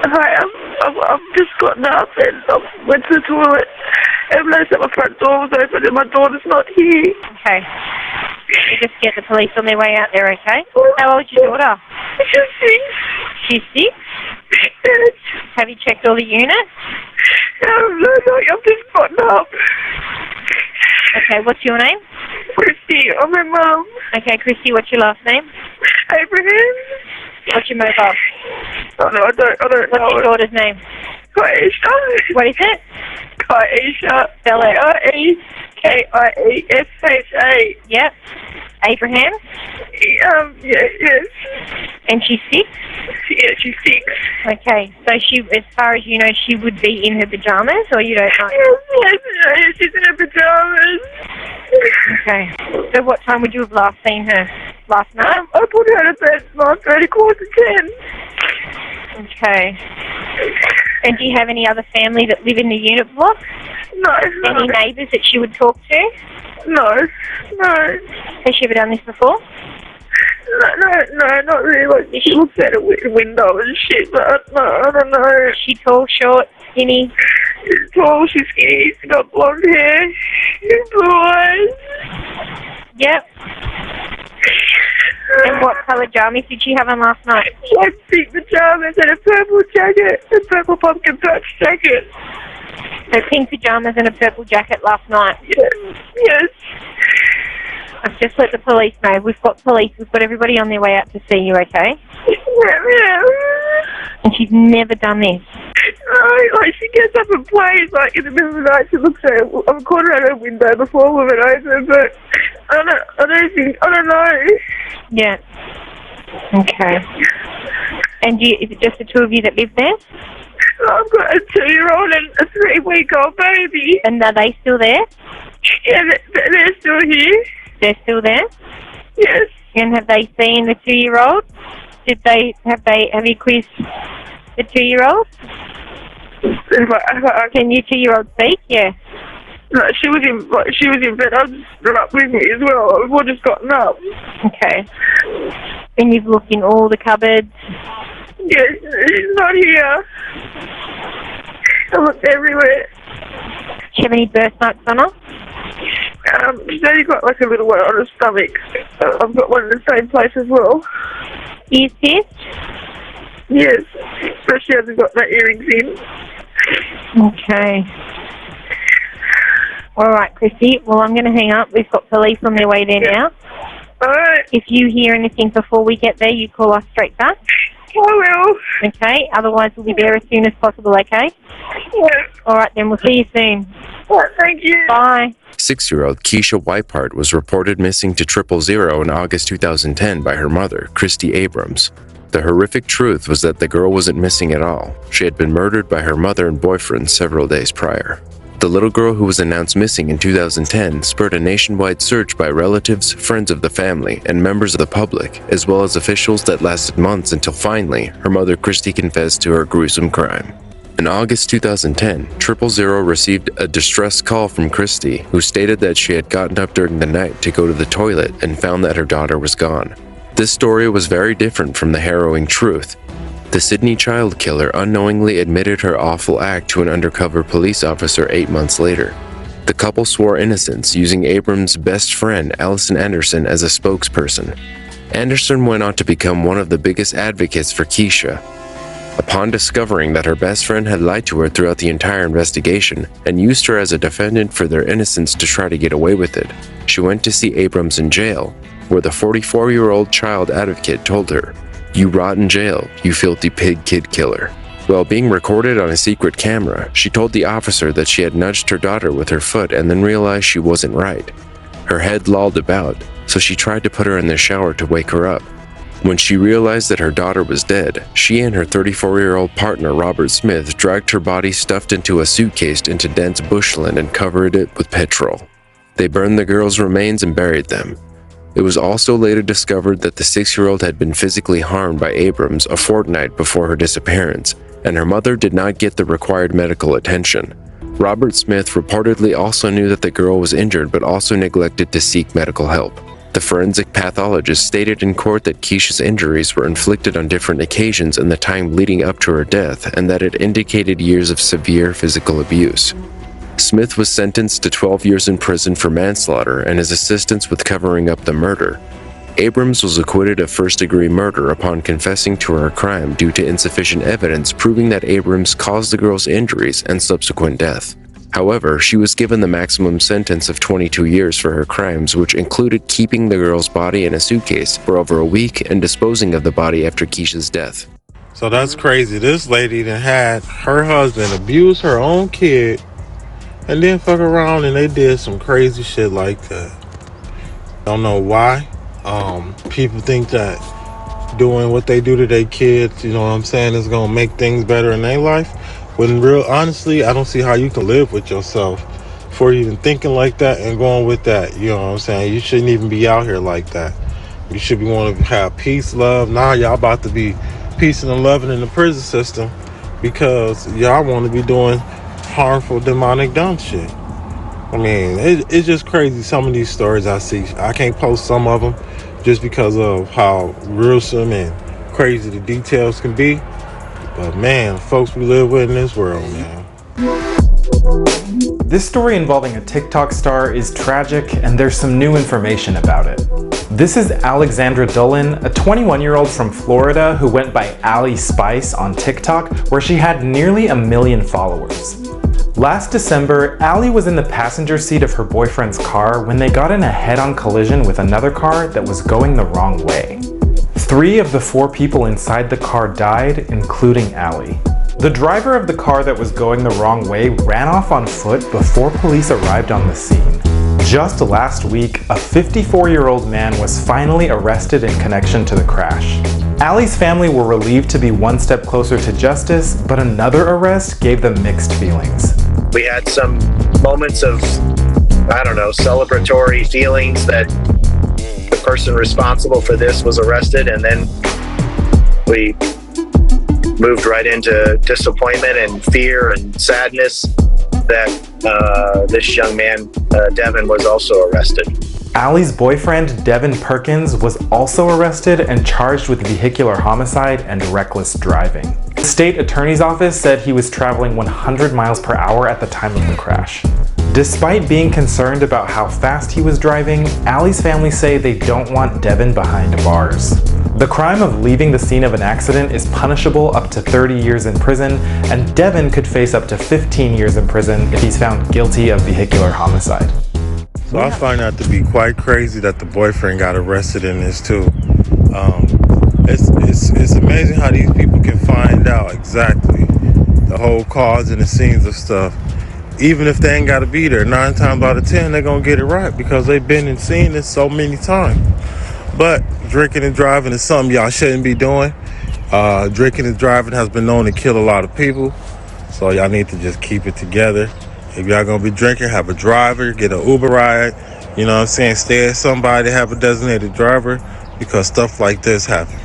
Hi, I've just gotten up and I went to the toilet and realised that my front door was open and my daughter's not here. Okay. You just get the police on their way out there, okay? How old's your daughter? She's 6. She's 6? Yes. Have you checked all the units? No, I've just gotten up. Okay, what's your name? Christy, I'm her mum. Okay, Christy, what's your last name? Abraham. What's your mobile? Oh no, I don't know. What's your daughter's name? Kaisha. What is it? Kaisha. Spell it. Kaisha. Yep. Abraham? Yes. And she's 6? Yeah, she's 6. Okay, so she, as far as you know, she would be in her pajamas, or you don't know? Yes, she's in her pajamas. Okay. So what time would you have last seen her? Last night? I put her to bed last night at 9:45. Okay. And do you have any other family that live in the unit block? No. Any neighbours that she would talk to? No. Has she ever done this before? No, not really. Like, she looks out a window and shit, but no, I don't know. Is she tall, short, skinny? She's tall, she's skinny, she's got blonde hair, she's blue eyes. Yep. And what colour jammies did she have on last night? She had pink pajamas and a purple jacket, a purple pumpkin patch jacket. So pink pajamas and a purple jacket last night? Yes. I've just let the police know. We've got police. We've got everybody on their way out to see you, okay? Yeah. And she's never done this. No, like she gets up and plays, like in the middle of the night. She looks at I've caught her at her window before with it open, but I don't know. Yeah. Okay. And is it just the two of you that live there? I've got a 2-year-old and a 3-week-old baby. And are they still there? Yeah, they're still here. They're still there? Yes. And have they seen the 2-year-old? Have you quizzed the 2-year-old? Can your 2-year-old speak? Yeah. No, she was in bed. I just got up with me as well. We've all just gotten up. Okay. And you've looked in all the cupboards? Yeah, she's not here. I looked everywhere. Do you have any birthmarks on her? She's only got like a little one on her stomach. I've got one in the same place as well. Ears pierced? Yes, but she hasn't got no earrings in. Okay. All right, Christy. Well, I'm going to hang up. We've got police on their way there now. All right. If you hear anything before we get there, you call us straight back. I will. Okay. Otherwise, we'll be there as soon as possible, okay? Yeah. All right, then. We'll see you soon. All right, thank you. Bye. 6-year-old Keisha Weipart was reported missing to 000 in August 2010 by her mother, Christy Abrams. The horrific truth was that the girl wasn't missing at all. She had been murdered by her mother and boyfriend several days prior. The little girl who was announced missing in 2010 spurred a nationwide search by relatives, friends of the family, and members of the public, as well as officials that lasted months until finally, her mother Christy confessed to her gruesome crime. In August 2010, 000 received a distress call from Christy, who stated that she had gotten up during the night to go to the toilet and found that her daughter was gone. This story was very different from the harrowing truth. The Sydney child killer unknowingly admitted her awful act to an undercover police officer 8 months later. The couple swore innocence, using Abrams' best friend, Allison Anderson, as a spokesperson. Anderson went on to become one of the biggest advocates for Keisha. Upon discovering that her best friend had lied to her throughout the entire investigation and used her as a defendant for their innocence to try to get away with it, she went to see Abrams in jail, where the 44-year-old child advocate told her, "You rot in jail, you filthy pig kid killer." While being recorded on a secret camera, she told the officer that she had nudged her daughter with her foot and then realized she wasn't right. Her head lolled about, so she tried to put her in the shower to wake her up. When she realized that her daughter was dead, she and her 34-year-old partner Robert Smith dragged her body stuffed into a suitcase into dense bushland and covered it with petrol. They burned the girl's remains and buried them. It was also later discovered that the 6-year-old had been physically harmed by Abrams a fortnight before her disappearance, and her mother did not get the required medical attention. Robert Smith reportedly also knew that the girl was injured but also neglected to seek medical help. The forensic pathologist stated in court that Keisha's injuries were inflicted on different occasions in the time leading up to her death, and that it indicated years of severe physical abuse. Smith was sentenced to 12 years in prison for manslaughter and his assistance with covering up the murder. Abrams was acquitted of first-degree murder upon confessing to her crime due to insufficient evidence proving that Abrams caused the girl's injuries and subsequent death. However, she was given the maximum sentence of 22 years for her crimes, which included keeping the girl's body in a suitcase for over a week and disposing of the body after Keisha's death. So that's crazy. This lady that had her husband abuse her own kid and then fuck around and they did some crazy shit like that. Don't know why. People think that doing what they do to their kids, you know what I'm saying, is gonna make things better in their life. When honestly, I don't see how you can live with yourself for even thinking like that and going with that. You know what I'm saying? You shouldn't even be out here like that. You should be wanting to have peace, love. Now y'all about to be peace and loving in the prison system because y'all want to be doing harmful, demonic, dumb shit. I mean, it's just crazy. Some of these stories I see, I can't post some of them just because of how gruesome and crazy the details can be. But man, folks we live with in this world, man. This story involving a TikTok star is tragic, and there's some new information about it. This is Alexandra Dolan, a 21-year-old from Florida who went by Ali Spice on TikTok, where she had nearly 1 million followers. Last December, Ali was in the passenger seat of her boyfriend's car when they got in a head-on collision with another car that was going the wrong way. 3 of the 4 people inside the car died, including Ali. The driver of the car that was going the wrong way ran off on foot before police arrived on the scene. Just last week, a 54-year-old man was finally arrested in connection to the crash. Ali's family were relieved to be one step closer to justice, but another arrest gave them mixed feelings. We had some moments of, celebratory feelings that the person responsible for this was arrested, and then we moved right into disappointment and fear and sadness that this young man, Devin, was also arrested. Ali's boyfriend, Devin Perkins, was also arrested and charged with vehicular homicide and reckless driving. The state attorney's office said he was traveling 100 miles per hour at the time of the crash. Despite being concerned about how fast he was driving, Ali's family say they don't want Devin behind bars. The crime of leaving the scene of an accident is punishable up to 30 years in prison, and Devin could face up to 15 years in prison if he's found guilty of vehicular homicide. So I find that to be quite crazy that the boyfriend got arrested in this too. It's amazing how these people can find out exactly the whole cause and the scenes of stuff. Even if they ain't got to be there, 9 times out of 10 they're gonna get it right because they've been and seen this so many times. But drinking and driving is something y'all shouldn't be doing. Drinking and driving has been known to kill a lot of people, so y'all need to just keep it together. If y'all gonna be drinking, have a driver, get an Uber ride, you know what I'm saying, stay at somebody, have a designated driver, because stuff like this happens.